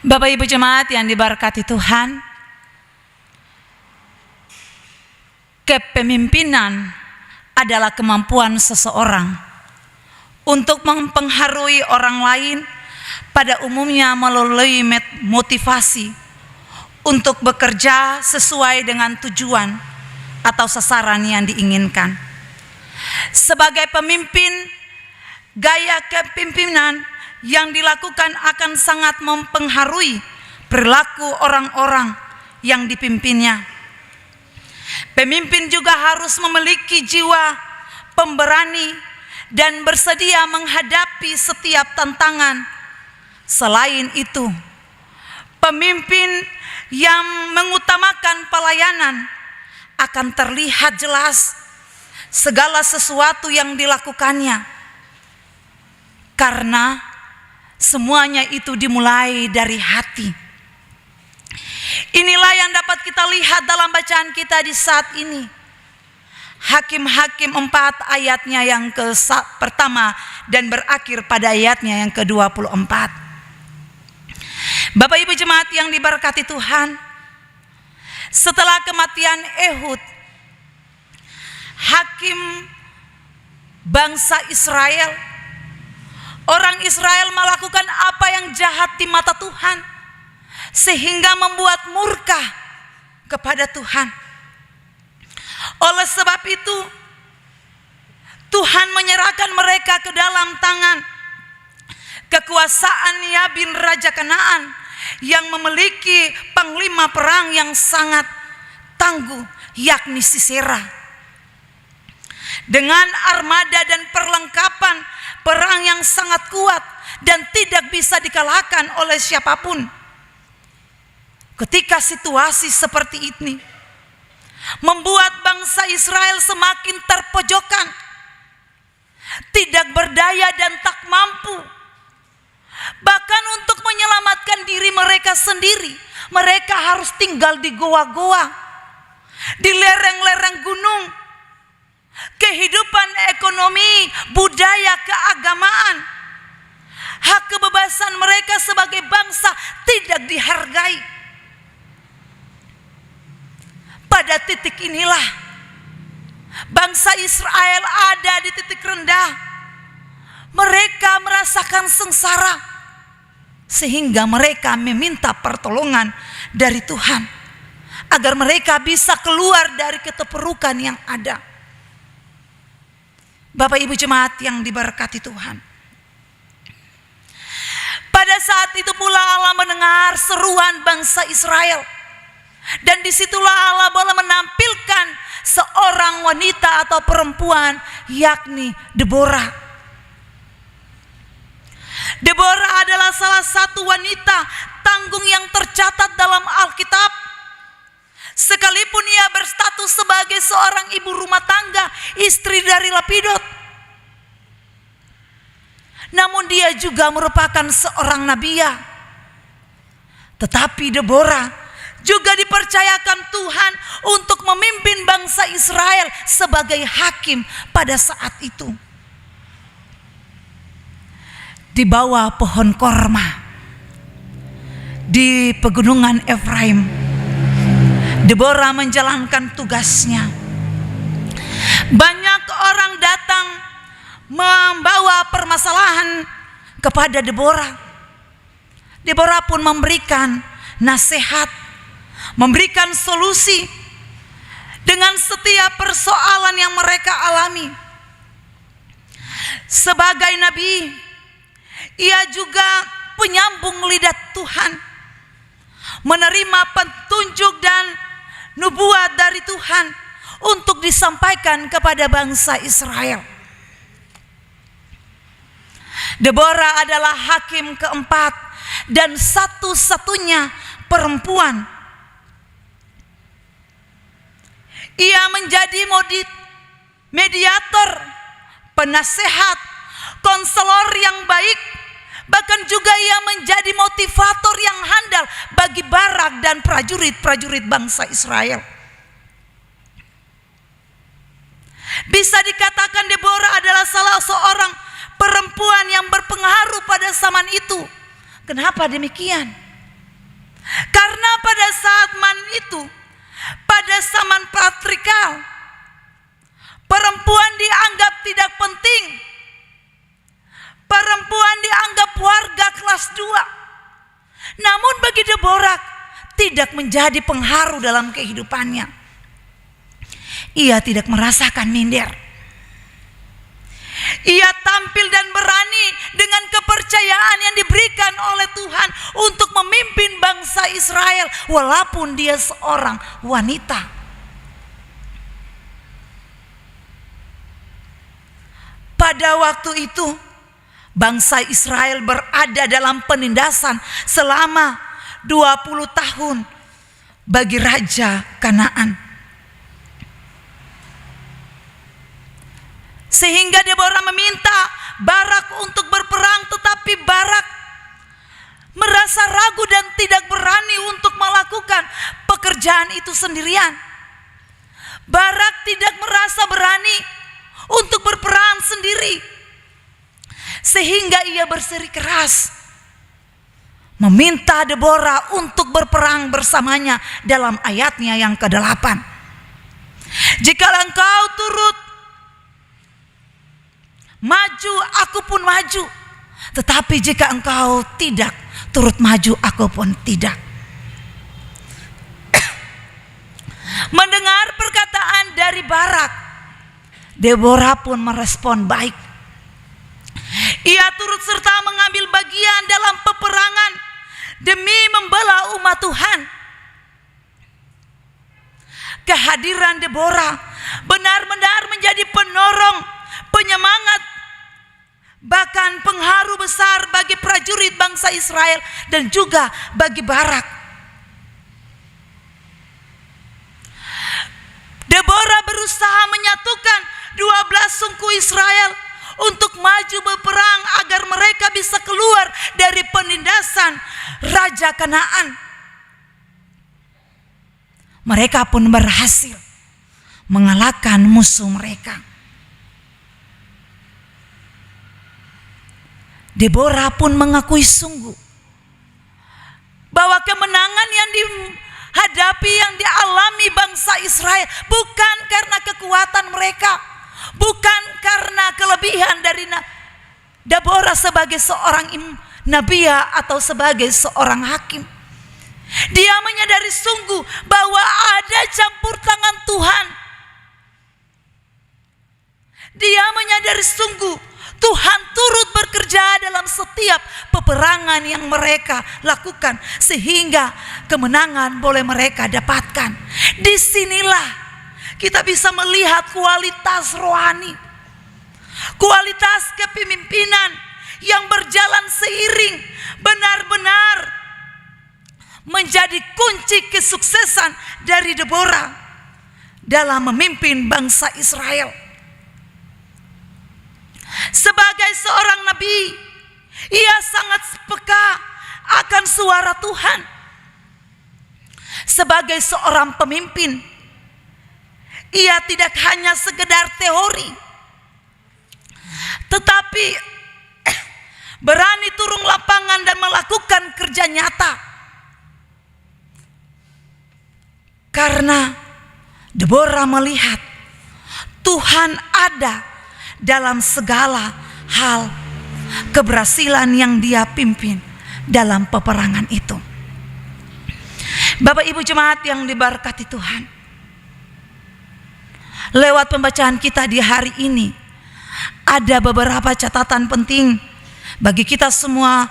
Bapak Ibu jemaat yang diberkati Tuhan, kepemimpinan adalah kemampuan seseorang untuk mempengaruhi orang lain, pada umumnya melalui motivasi untuk bekerja sesuai dengan tujuan atau sasaran yang diinginkan. Sebagai pemimpin, gaya kepemimpinan yang dilakukan akan sangat mempengaruhi perilaku orang-orang yang dipimpinnya. Pemimpin juga harus memiliki jiwa pemberani dan bersedia menghadapi setiap tantangan. Selain itu, pemimpin yang mengutamakan pelayanan akan terlihat jelas segala sesuatu yang dilakukannya, karena semuanya itu dimulai dari hati. Inilah yang dapat kita lihat dalam bacaan kita di saat ini. Hakim-Hakim 4 ayatnya yang pertama dan berakhir pada ayatnya yang ke-24. Bapak Ibu jemaat yang diberkati Tuhan, setelah kematian Ehud, hakim bangsa Israel, orang Israel melakukan apa yang jahat di mata Tuhan, sehingga membuat murka kepada Tuhan. Oleh sebab itu, Tuhan menyerahkan mereka ke dalam tangan kekuasaan Yabin Raja Kanaan, yang memiliki panglima perang yang sangat tangguh, yakni Sisera. Dengan armada dan perlengkapan perang yang sangat kuat dan tidak bisa dikalahkan oleh siapapun. Ketika situasi seperti ini membuat bangsa Israel semakin terpojokan, tidak berdaya dan tak mampu. Bahkan untuk menyelamatkan diri mereka sendiri, mereka harus tinggal di goa-goa, di lereng-lereng gunung. Kehidupan ekonomi, budaya, keagamaan, hak kebebasan mereka sebagai bangsa tidak dihargai. Pada titik inilah bangsa Israel ada di titik rendah. Mereka merasakan sengsara, sehingga mereka meminta pertolongan dari Tuhan agar mereka bisa keluar dari keterpurukan yang ada. Bapak Ibu jemaat yang diberkati Tuhan, pada saat itu pula Allah mendengar seruan bangsa Israel, dan disitulah Allah boleh menampilkan seorang wanita atau perempuan, yakni Deborah. Deborah adalah salah satu wanita tanggung yang tercatat dalam Alkitab. Sekalipun ia berstatus sebagai seorang ibu rumah tangga, istri dari Lapidot, namun dia juga merupakan seorang nabiya. Tetapi Deborah juga dipercayakan Tuhan untuk memimpin bangsa Israel sebagai hakim pada saat itu. Di bawah pohon korma di pegunungan Efraim, Deborah menjalankan tugasnya. Banyak orang datang membawa permasalahan kepada Deborah. Deborah pun memberikan nasihat, memberikan solusi dengan setiap persoalan yang mereka alami. Sebagai nabi, ia juga penyambung lidah Tuhan, menerima petunjuk dan nubuat dari Tuhan untuk disampaikan kepada bangsa Israel. Deborah adalah hakim keempat dan satu-satunya perempuan. Ia menjadi mediator, penasehat, konselor yang baik. Bahkan juga ia menjadi motivator yang handal bagi Barak dan prajurit-prajurit bangsa Israel. Bisa dikatakan Deborah adalah salah seorang perempuan yang berpengaruh pada zaman itu. Kenapa demikian? Karena pada saat itu, pada zaman patriarkal, perempuan dianggap tidak penting. Perempuan dianggap warga kelas 2. Namun bagi Deborah tidak menjadi pengharu dalam kehidupannya. Ia tidak merasakan minder. Ia tampil dan berani dengan kepercayaan yang diberikan oleh Tuhan untuk memimpin bangsa Israel walaupun dia seorang wanita. Pada waktu itu bangsa Israel berada dalam penindasan selama 20 tahun bagi Raja Kanaan. Sehingga Deborah meminta Barak untuk berperang, tetapi Barak merasa ragu dan tidak berani untuk melakukan pekerjaan itu sendirian. Barak tidak merasa berani untuk berperang sendiri, sehingga ia bersikeras meminta Deborah untuk berperang bersamanya dalam ayatnya yang ke-8. Jika engkau turut maju, aku pun maju. Tetapi jika engkau tidak turut maju, aku pun tidak. Mendengar perkataan dari Barak, Deborah pun merespon baik. Ia turut serta mengambil bagian dalam peperangan demi membela umat Tuhan. Kehadiran Deborah benar-benar menjadi penorong, penyemangat, bahkan pengharu besar bagi prajurit bangsa Israel dan juga bagi Barak. Deborah berusaha menyatukan 12 suku Israel untuk maju berperang agar mereka bisa keluar dari penindasan Raja Kanaan. Mereka pun berhasil mengalahkan musuh mereka. Deborah pun mengakui sungguh bahwa kemenangan yang dihadapi, yang dialami bangsa Israel bukan karena kekuatan mereka, bukan karena kelebihan dari Deborah sebagai seorang nabiya atau sebagai seorang hakim. Dia menyadari sungguh bahwa ada campur tangan Tuhan. Dia menyadari sungguh Tuhan turut bekerja dalam setiap peperangan yang mereka lakukan, sehingga kemenangan boleh mereka dapatkan. Disinilah kita bisa melihat kualitas rohani, kualitas kepemimpinan yang berjalan seiring, benar-benar menjadi kunci kesuksesan dari Deborah dalam memimpin bangsa Israel. Sebagai seorang nabi, ia sangat peka akan suara Tuhan. Sebagai seorang pemimpin, ia tidak hanya sekedar teori, tetapi berani turun lapangan dan melakukan kerja nyata. Karena Deborah melihat Tuhan ada dalam segala hal keberhasilan yang dia pimpin dalam peperangan itu. Bapak Ibu jemaat yang diberkati Tuhan, lewat pembacaan kita di hari ini ada beberapa catatan penting bagi kita semua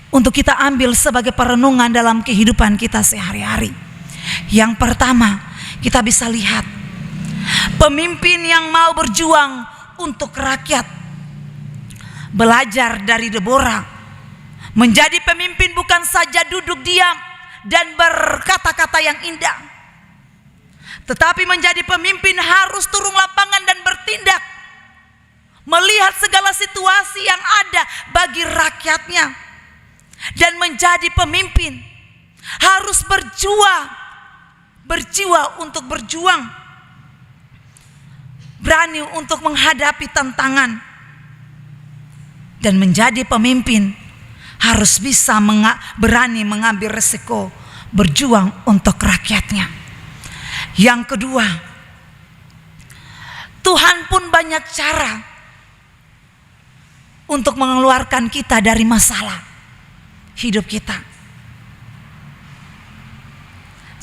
untuk kita ambil sebagai perenungan dalam kehidupan kita sehari-hari. Yang pertama, kita bisa lihat pemimpin yang mau berjuang untuk rakyat. Belajar dari Deborah, menjadi pemimpin bukan saja duduk diam dan berkata-kata yang indah, tetapi menjadi pemimpin harus turun lapangan dan bertindak, melihat segala situasi yang ada bagi rakyatnya. Dan menjadi pemimpin harus berjiwa untuk berjuang, berani untuk menghadapi tantangan. Dan menjadi pemimpin harus bisa berani mengambil resiko, berjuang untuk rakyatnya. Yang kedua, Tuhan pun banyak cara untuk mengeluarkan kita dari masalah hidup kita.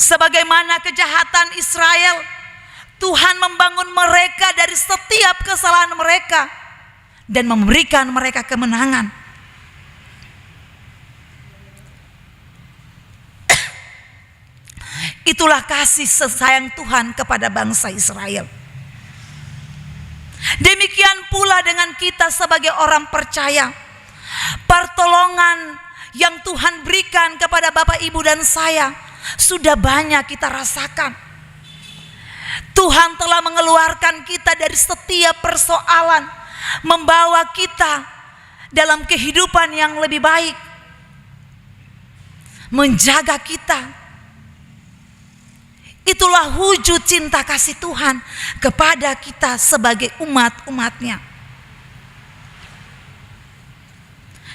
Sebagaimana kejahatan Israel, Tuhan membangun mereka dari setiap kesalahan mereka dan memberikan mereka kemenangan. Itulah kasih sayang Tuhan kepada bangsa Israel. Demikian pula dengan kita sebagai orang percaya. Pertolongan yang Tuhan berikan kepada Bapak, Ibu, dan saya sudah banyak kita rasakan. Tuhan telah mengeluarkan kita dari setiap persoalan, membawa kita dalam kehidupan yang lebih baik, menjaga kita. Itulah wujud cinta kasih Tuhan kepada kita sebagai umat-umatnya.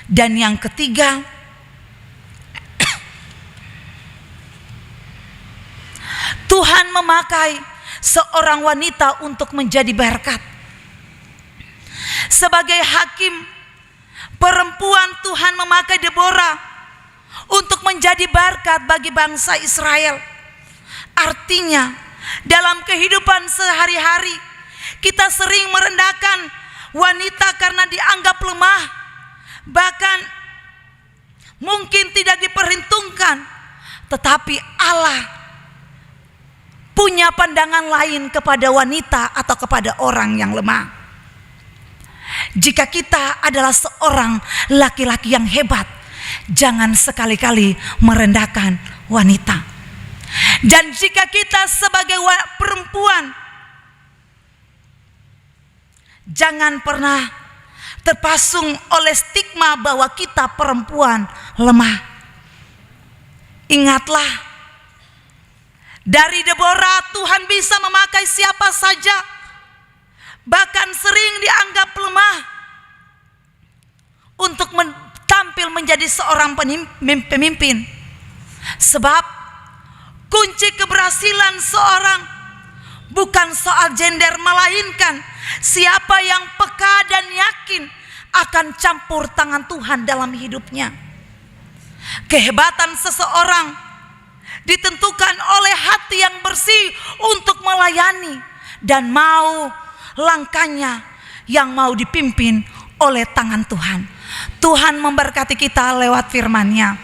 Dan yang ketiga, Tuhan memakai seorang wanita untuk menjadi berkat. Sebagai hakim perempuan, Tuhan memakai Deborah untuk menjadi berkat bagi bangsa Israel. Artinya, dalam kehidupan sehari-hari kita sering merendahkan wanita karena dianggap lemah, bahkan mungkin tidak diperhitungkan. Tetapi Allah punya pandangan lain kepada wanita atau kepada orang yang lemah. Jika kita adalah seorang laki-laki yang hebat, jangan sekali-kali merendahkan wanita. Dan jika kita sebagai perempuan, jangan pernah terpasung oleh stigma bahwa kita perempuan lemah. Ingatlah, dari Deborah Tuhan bisa memakai siapa saja, bahkan sering dianggap lemah, untuk tampil menjadi seorang pemimpin. Sebab kunci keberhasilan seorang bukan soal gender, melainkan siapa yang peka dan yakin akan campur tangan Tuhan dalam hidupnya. Kehebatan seseorang ditentukan oleh hati yang bersih untuk melayani dan mau langkahnya yang mau dipimpin oleh tangan Tuhan. Tuhan memberkati kita lewat firman-Nya.